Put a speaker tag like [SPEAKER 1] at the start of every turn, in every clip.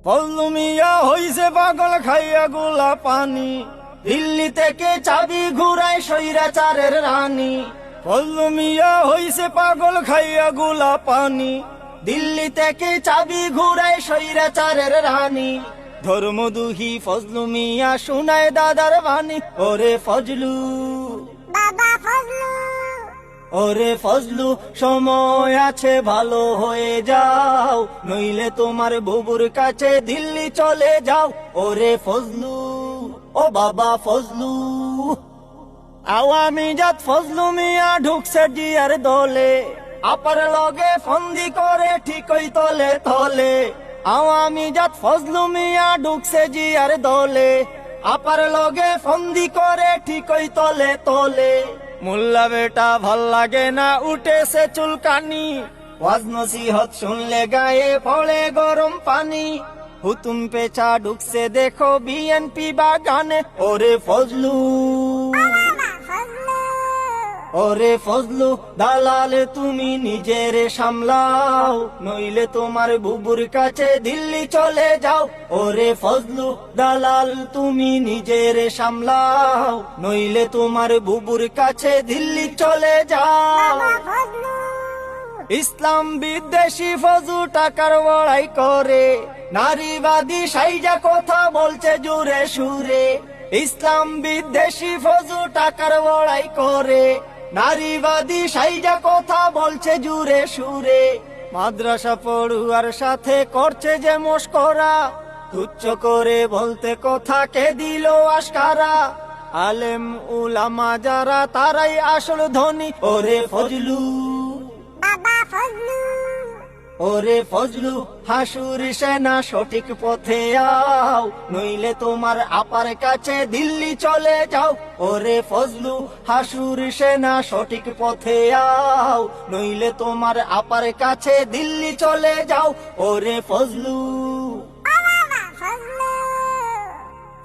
[SPEAKER 1] ফজলু মিয়া হইছে পাগল খাইয়া গুলা পানি, দিল্লি থেকে চাবি ঘুরায় স্বৈরাচারের রানী। ফজলু মিয়া হইছে পাগল খাইয়া গুলা পানি, দিল্লি থেকে চাবি ঘুরায় স্বৈরাচারের রানী। ধর্মদুহি ফজলু মিয়া শুনায় দাদার বাণী, ওরে ফজলু
[SPEAKER 2] বাবা ফজলু,
[SPEAKER 1] ওরে ফজলু সময় আছে ভালো হয়ে যাও, নইলে তোমার বুবুর কাছে দিল্লি চলে যাও। ওরে ফজলু, ও বাবা ফজলু। আওয়ামী জাত ফজলু মিয়া ঢুকছে জিয়ার দলে, আপার লগে ফন্দি করে ঠিকই তলে তলে। আওয়ামী জাত ফজলু মিয়া ঢুকছে জিয়ার দলে, আপার লগে ফন্দি করে ঠিকই তলে তলে। মোল্লা বেটা ভাল লাগে না উঠেছে চুলকানি, ওয়াজ নসিহত শুনলে গায়ে পড়ে গরম পানি। হুতুম পেঁচা ঢুকছে দেখো বিএনপি বাগানে, ওরে ফজলু
[SPEAKER 2] বাবা ফজলু,
[SPEAKER 1] ওরে ফজলু দালাল তুমি নিজের সামলাও, নইলে তোমার বুবুর কাছে দিল্লি চলে যাও। ওরে ফজলু দালাল তুমি নিজের সামলাও, নইলে তোমার বুবুর কাছে দিল্লি চলে যাও।
[SPEAKER 2] বাবা ফজলু,
[SPEAKER 1] ইসলাম বিদ্বেষী ফজু টাকার বড়াই করে, নারীবাদী সাইজা কথা বলছে জোরে সুরে। ইসলাম বিদ্বেষী ফজু টাকার বড়াই করে, নারীবাদী সাইজা কথা বলছে জোরে সুরে। মাদ্রাসা পড়ুয়ার সাথে করছে যে মস্করা, তুচ্ছ করে বলতে কথা কে দিল আশকারা। আলেম উলামা যারা তারাই আসল ধনী, ওরে ফজলু
[SPEAKER 2] বাবা ফজলু,
[SPEAKER 1] ওরে ফজলু হাসুর সেনা সঠিক পথে আও, নইলে তোমার আপার কাছে দিল্লি চলে যাও। ওরে ফজলু হাসুর সেনা সঠিক পথে আও, নইলে তোমার আপার কাছে দিল্লি চলে যাও। ওরে ফজলু,
[SPEAKER 2] বাবা ফজলু,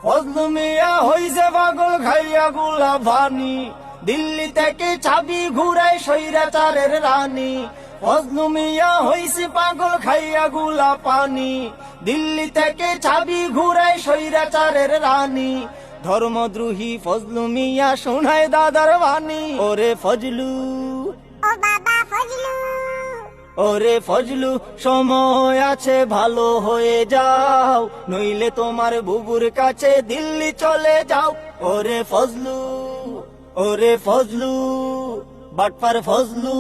[SPEAKER 1] ফজলু মিয়া হইছে পাগল খাইয়া গুলা পানি, দিল্লি থেকে চাবি ঘুরায় স্বৈরাচারের রানী। ফজলু মিয়া হইছে পাগল খাইয়া গুলা পানি, দিল্লি থেকে চাবি ঘুরায় স্বৈরাচারের রানী। ধর্মদ্রোহী ফজলু মিয়া শোনায় দাদার বাণী, ওরে ফজলু
[SPEAKER 2] ও বাবা ফজলু,
[SPEAKER 1] ওরে ফজলু সময় আছে ভালো হয়ে যাও, নইলে তোমার বুবুর কাছে দিল্লি চলে যাও। ওরে ফজলু, ওরে ফজলু বাটপার ফজলু।